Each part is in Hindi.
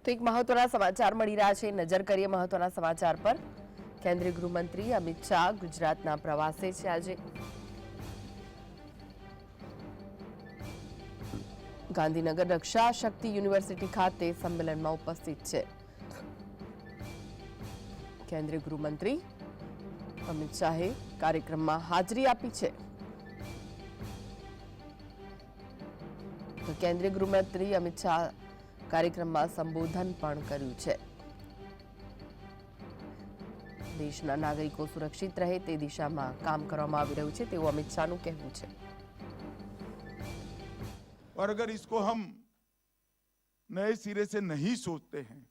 તો એક મહત્વના સમાચાર મળી રહ્યા છે. નજર કરીએ મહત્વના સમાચાર પર. કેન્દ્રીય ગૃહમંત્રી અમિત શાહ ગુજરાતના પ્રવાસે છે. આજે ગાંધીનગર રક્ષા શક્તિ યુનિવર્સિટી ખાતે સંમેલનમાં ઉપસ્થિત છે. કેન્દ્રીય ગૃહમંત્રી અમિત શાહે કાર્યક્રમમાં હાજરી આપી છે. તો કેન્દ્રીય ગૃહમંત્રી અમિત શાહ કાર્યક્રમમાં સંબોધન પણ કર્યું છે. દેશના નાગરિકો સુરક્ષિત રહે તે દિશામાં કામ કરવામાં આવી રહ્યું છે તેવું અમિત શાહનું કહેવું છે. और अगर इसको हम नए सिरे से नहीं सोचते हैं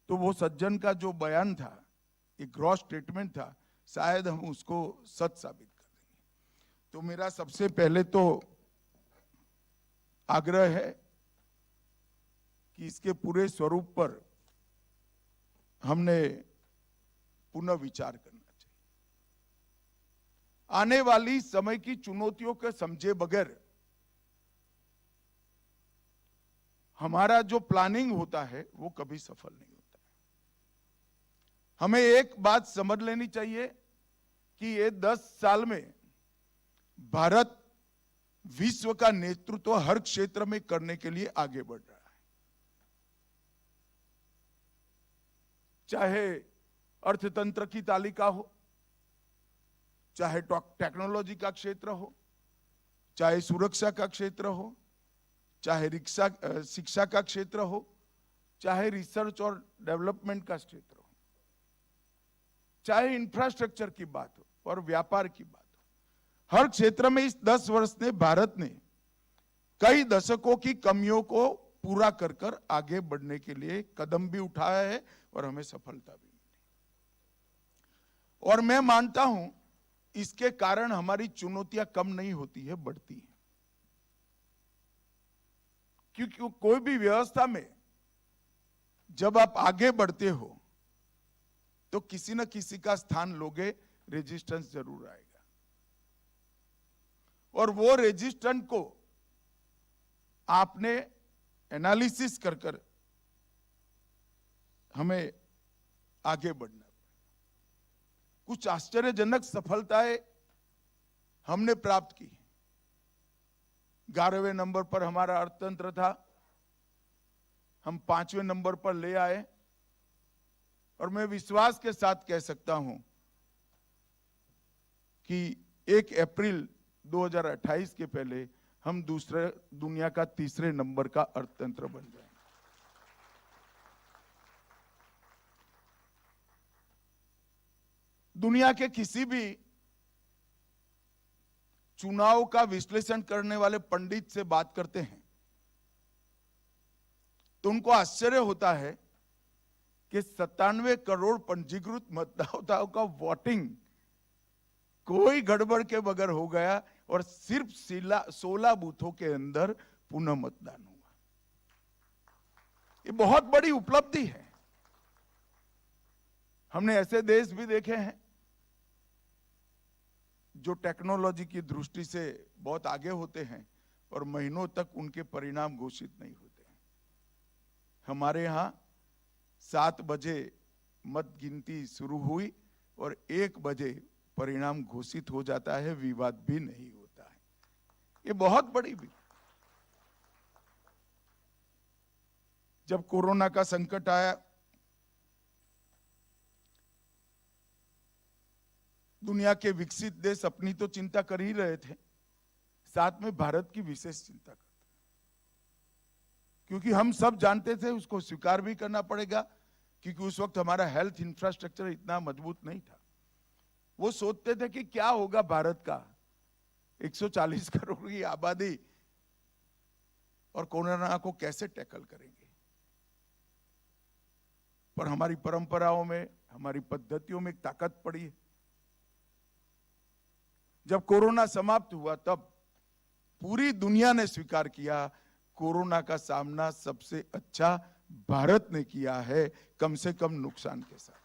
तो वो सज्जन का जो बयान था, एक ग्रॉस स्टेटमेंट था, शायद हम उसको सच साबित कर देंगे। तो मेरा सबसे पहले तो आग्रह है कि इसके पूरे स्वरूप पर हमने पुनः विचार करना चाहिए। आने वाली समय की चुनौतियों को समझे बगैर हमारा जो प्लानिंग होता है वो कभी सफल नहीं होता है। हमें एक बात समझ लेनी चाहिए कि ये 10 साल में भारत विश्व का नेतृत्व हर क्षेत्र में करने के लिए आगे बढ़ रहा है। चाहे अर्थतंत्र की तालिका हो, चाहे टेक्नोलॉजी का क्षेत्र हो, चाहे सुरक्षा का क्षेत्र हो, चाहे शिक्षा का क्षेत्र हो, चाहे रिसर्च और डेवलपमेंट का क्षेत्र हो, चाहे इंफ्रास्ट्रक्चर की बात हो और व्यापार की बात हो, हर क्षेत्र में इस 10 वर्ष ने भारत ने कई दशकों की कमियों को पूरा कर कर आगे बढ़ने के लिए कदम भी उठाया है और हमें सफलता भी मिली। और मैं मानता हूं इसके कारण हमारी चुनौतियां कम नहीं होती है, बढ़ती है। क्योंकि कोई भी व्यवस्था में जब आप आगे बढ़ते हो तो किसी न किसी का स्थान लोगे, रेजिस्टेंस जरूर आएगा और वो रेजिस्टेंस को आपने एनालिसिस कर कर हमें आगे बढ़ना पड़ेगा। कुछ आश्चर्यजनक सफलताएं हमने प्राप्त की। 11वें नंबर पर हमारा अर्थतंत्र था, हम 5वें नंबर पर ले आए और मैं विश्वास के साथ कह सकता हूं कि 1 अप्रैल 2028 के पहले हम दुनिया का 3रे नंबर का अर्थतंत्र बन जाएंगे। दुनिया के किसी भी चुनाव का विश्लेषण करने वाले पंडित से बात करते हैं तो उनको आश्चर्य होता है कि 97 करोड़ पंजीकृत मतदाताओं का वोटिंग कोई गड़बड़ के बगैर हो गया और सिर्फ 16 बूथों के अंदर पुनः मतदान हुआ। ये बहुत बड़ी उपलब्धि है। हमने ऐसे देश भी देखे हैं जो टेक्नोलॉजी की दृष्टि से बहुत आगे होते हैं और महीनों तक उनके परिणाम घोषित नहीं होते हैं। हमारे यहां 7 बजे मत गिनती शुरू हुई और 1 बजे परिणाम घोषित हो जाता है, विवाद भी नहीं होता है। ये बहुत बड़ी भी। जब कोरोना का संकट आया, दुनिया के विकसित देश अपनी तो चिंता कर ही रहे थे, साथ में भारत की विशेष चिंता करते, क्योंकि हम सब जानते थे, उसको स्वीकार भी करना पड़ेगा, क्योंकि उस वक्त हमारा हेल्थ इंफ्रास्ट्रक्चर इतना मजबूत नहीं था। वो सोचते थे कि क्या होगा भारत का 140 करोड़ की आबादी और कोरोना को कैसे टैकल करेंगे। पर हमारी परंपराओं में, हमारी पद्धतियों में एक ताकत पड़ी है। जब कोरोना समाप्त हुआ तब पूरी दुनिया ने स्वीकार किया कोरोना का सामना सबसे अच्छा भारत ने किया है, कम से कम नुकसान के साथ।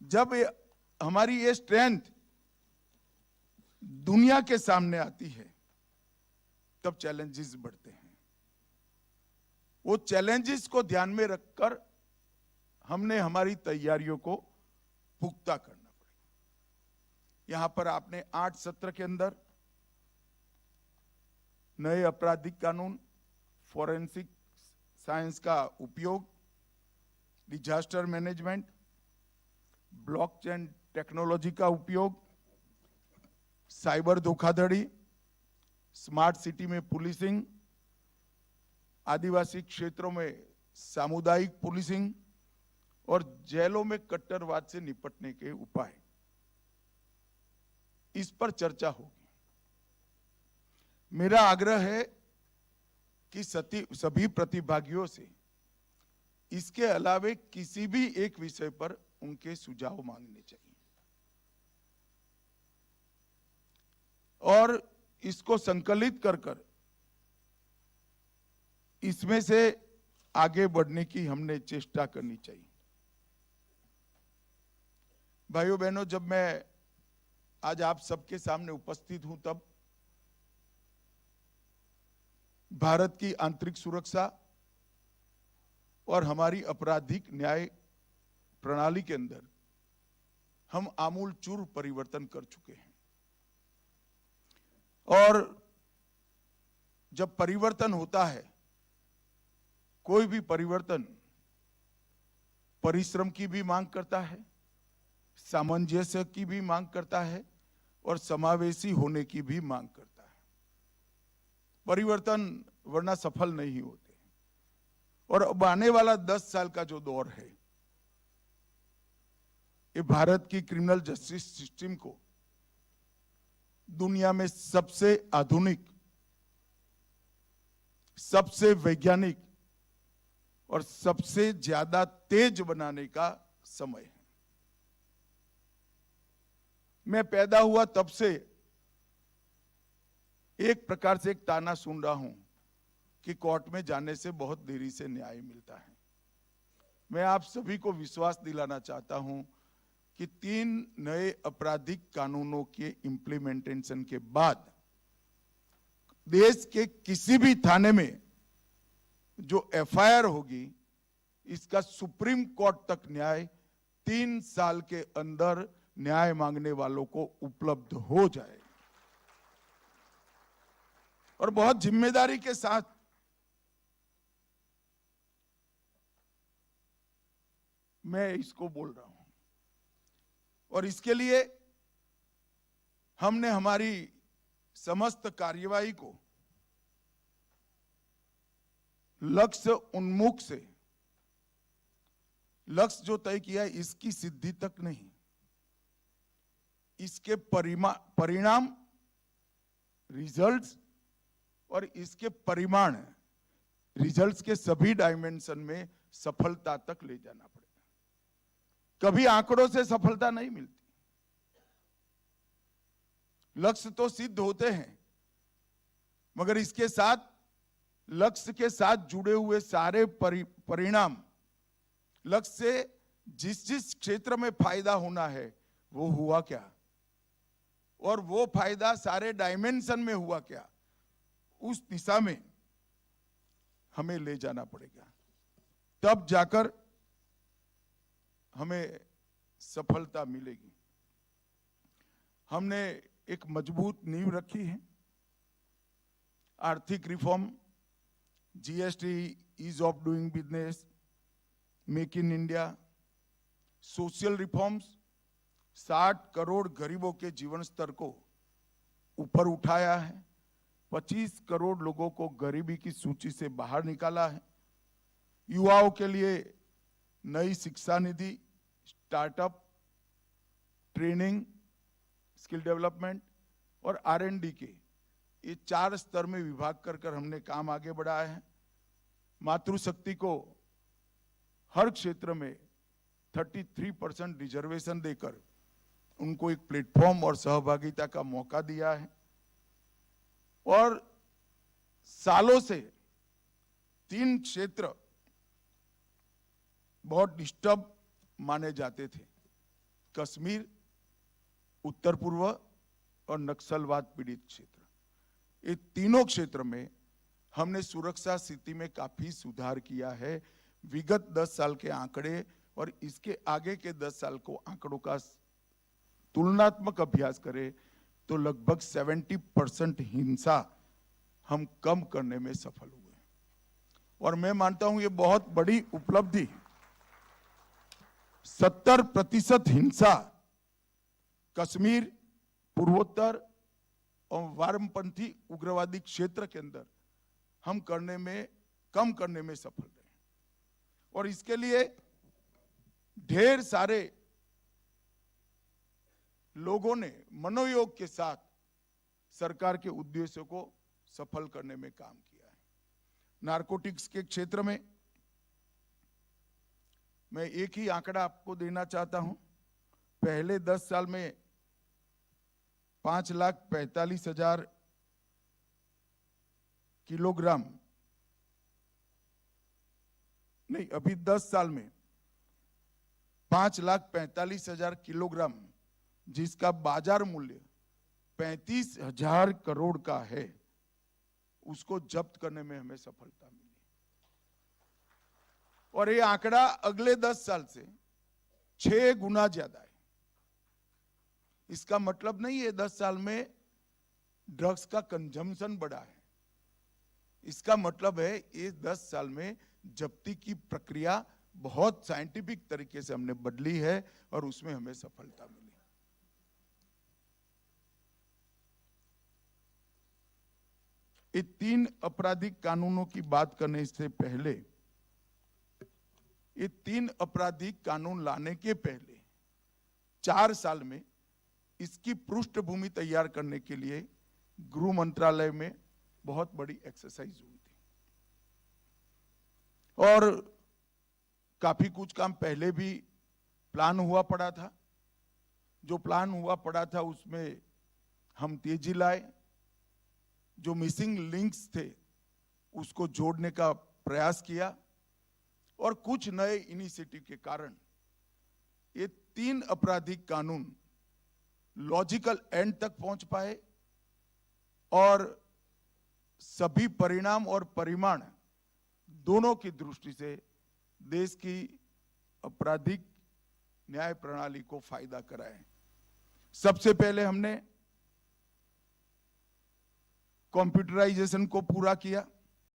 जब हमारी ये स्ट्रेंथ दुनिया के सामने आती है तब चैलेंजेस बढ़ते हैं। वो चैलेंजेस को ध्यान में रखकर हमने हमारी तैयारियों को पुख्ता करना पड़ेगा। यहां पर आपने 8 सत्र के अंदर नए आपराधिक कानून, फॉरेंसिक साइंस का उपयोग, डिजास्टर मैनेजमेंट, ब्लॉकचेन टेक्नोलॉजी का उपयोग, साइबर धोखाधड़ी, स्मार्ट सिटी में पुलिसिंग, आदिवासी क्षेत्रों में सामुदायिक पुलिसिंग और जेलों में कट्टरवाद से निपटने के उपाय, इस पर चर्चा होगी। मेरा आग्रह है कि सभी प्रतिभागियों से इसके अलावे किसी भी एक विषय पर उनके सुझाव मांगने चाहिए और इसको संकलित कर इसमें से आगे बढ़ने की हमने चेष्टा करनी चाहिए। भाइयों बहनों, जब मैं आज आप सबके सामने उपस्थित हूं तब भारत की आंतरिक सुरक्षा और हमारी आपराधिक न्याय प्रणाली के अंदर हम आमूलचूल परिवर्तन कर चुके हैं और जब परिवर्तन होता है, कोई भी परिवर्तन परिश्रम की भी मांग करता है, सामंजस्य की भी मांग करता है और समावेशी होने की भी मांग करता है। परिवर्तन वरना सफल नहीं होते। और अब आने वाला 10 साल का जो दौर है, ये भारत की क्रिमिनल जस्टिस सिस्टम को दुनिया में सबसे आधुनिक, सबसे वैज्ञानिक और सबसे ज्यादा तेज बनाने का समय है। मैं पैदा हुआ तब से एक प्रकार से एक ताना सुन रहा हूं कि कोर्ट में जाने से बहुत देरी से न्याय मिलता है। मैं आप सभी को विश्वास दिलाना चाहता हूं कि 3 नए आपराधिक कानूनों के इंप्लीमेंटेशन के बाद देश के किसी भी थाने में जो एफआईआर होगी, इसका सुप्रीम कोर्ट तक न्याय 3 साल के अंदर न्याय मांगने वालों को उपलब्ध हो जाए। और बहुत जिम्मेदारी के साथ मैं इसको बोल रहा हूं और इसके लिए हमने हमारी समस्त कार्यवाही को लक्ष्य उन्मुख से, लक्ष्य जो तय किया है इसकी सिद्धि तक नहीं, इसके परिणाम, रिजल्ट्स और इसके परिमाण, रिजल्ट्स के सभी डायमेंशन में सफलता तक ले जाना पड़ेगा। कभी आंकड़ों से सफलता नहीं मिलती। लक्ष्य तो सिद्ध होते हैं, मगर इसके साथ, लक्ष्य के साथ जुड़े हुए सारे परिणाम, लक्ष्य से जिस जिस क्षेत्र में फायदा होना है वो हुआ क्या, और वो फायदा सारे डायमेंशन में हुआ क्या, उस दिशा में हमें ले जाना पड़ेगा। तब जाकर हमें सफलता मिलेगी। हमने एक मजबूत नींव रखी है। आर्थिक reform, GST, ease of doing business, make in India, social reforms 60 crore गरीबों के जीवन स्तर को ऊपर उठाया है, 25 करोड़ लोगों को गरीबी की सूची से बाहर निकाला है। युवाओं के लिए नई शिक्षा निधि, स्टार्टअप, ट्रेनिंग, स्किल डेवलपमेंट और R&D के ये 4 स्तर में विभाग कर हमने काम आगे बढ़ाया है। मातृशक्ति को हर क्षेत्र में 33% रिजर्वेशन देकर उनको एक प्लेटफॉर्म और सहभागिता का मौका दिया है। और सालों से 3 क्षेत्र बहुत डिस्टर्ब माने जाते थे, कश्मीर, उत्तर पूर्व और नक्सलवाद पीड़ित क्षेत्र। ये तीनों क्षेत्र में हमने सुरक्षा स्थिति में काफी सुधार किया है। विगत 10 साल के आंकड़े और इसके आगे के 10 साल को आंकड़ों का तुलनात्मक अभ्यास करें तो लगभग 70% हिंसा हम कम करने में सफल हुए और मैं मानता हूं ये बहुत बड़ी उपलब्धि है। 70% हिंसा कश्मीर, पूर्वोत्तर और वामपंथी उग्रवादी क्षेत्र के अंदर हम कम करने में सफल रहे और इसके लिए ढेर सारे लोगों ने मनोयोग के साथ सरकार के उद्देश्यों को सफल करने में काम किया है। नारकोटिक्स के क्षेत्र में मैं एक ही आंकड़ा आपको देना चाहता हूं। पहले 10 साल में 5,45,000 किलोग्राम नहीं, अभी 10 साल में 5,45,000 किलोग्राम जिसका बाजार मूल्य 35,000 करोड़ का है, उसको जब्त करने में हमें सफलता मिली और ये आंकड़ा अगले 10 साल से 6 गुना ज्यादा है। इसका मतलब नहीं है 10 साल में ड्रग्स का कंजम्पशन बढ़ा है। इसका मतलब है ये 10 साल में जब्ती की प्रक्रिया बहुत साइंटिफिक तरीके से हमने बदली है और उसमें हमें सफलता मिली। ये 3 आपराधिक कानूनों की बात करने से पहले, ये 3 आपराधिक कानून लाने के पहले 4 साल में इसकी पृष्ठभूमि तैयार करने के लिए गृह मंत्रालय में बहुत बड़ी एक्सरसाइज हुई थी और काफी कुछ काम पहले भी प्लान हुआ पड़ा था। जो प्लान हुआ पड़ा था उसमें हम तेजी लाए, जो मिसिंग लिंक्स थे उसको जोड़ने का प्रयास किया और कुछ नए इनिशिएटिव के कारण ये 3 आपराधिक कानून लॉजिकल एंड तक पहुंच पाए और सभी परिणाम और परिमाण दोनों की दृष्टि से देश की आपराधिक न्याय प्रणाली को फायदा कराए। सबसे पहले हमने कंप्यूटराइजेशन को पूरा किया।